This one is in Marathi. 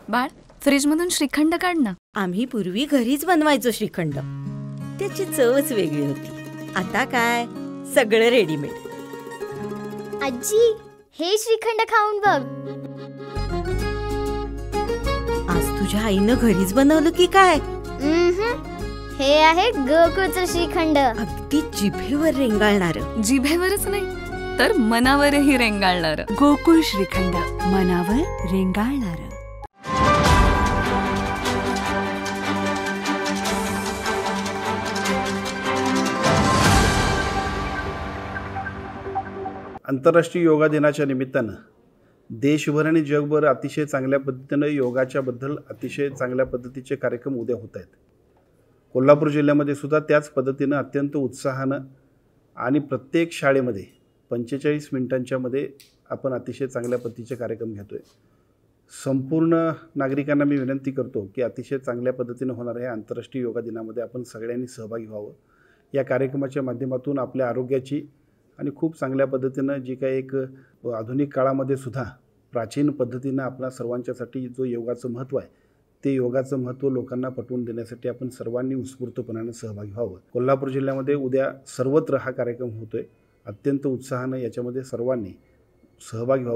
बाळ, फ्रीजमधून श्रीखंड काढ ना. आम्ही पूर्वी घरीच बनवायचो श्रीखंड. त्याची चवच वेगळी होती. आता काय सगळं रेडीमेड. आजी, हे श्रीखंड खाऊन बघ. आज तुझ्या आईनं घरीच बनवलं की काय? हे आहे गोकुळचं श्रीखंड. अगदी जिभेवर रेंगाळणार. जिभेवरच नाही तर मनावरही रेंगाळणार. गोकुळ श्रीखंड, मनावर रेंगाळणार. आंतरराष्ट्रीय योगा दिनाच्या निमित्तानं देशभर आणि जगभर अतिशय चांगल्या पद्धतीनं योगाच्याबद्दल अतिशय चांगल्या पद्धतीचे कार्यक्रम उद्या होत आहेत. कोल्हापूर जिल्ह्यामध्ये सुद्धा त्याच पद्धतीनं अत्यंत उत्साहानं आणि प्रत्येक शाळेमध्ये 45 मिनिटांच्यामध्ये आपण अतिशय चांगल्या पद्धतीचे कार्यक्रम घेतो आहे. संपूर्ण नागरिकांना मी विनंती करतो की अतिशय चांगल्या पद्धतीनं होणाऱ्या या आंतरराष्ट्रीय योगा दिनामध्ये आपण सगळ्यांनी सहभागी व्हावं. या कार्यक्रमाच्या माध्यमातून आपल्या आरोग्याची आणि खूप चांगल्या पद्धतीनं जी काही एक आधुनिक काळामध्ये सुद्धा प्राचीन पद्धतीनं आपल्या सर्वांच्यासाठी जो योगाचं महत्त्व आहे ते योगाचं महत्त्व लोकांना पटवून देण्यासाठी आपण सर्वांनी उत्स्फूर्तपणाने सहभागी व्हावं. कोल्हापूर जिल्ह्यामध्ये उद्या सर्वत्र हा कार्यक्रम होतो आहे. अत्यंत उत्साहानं याच्यामध्ये सर्वांनी सहभागी व्हावं.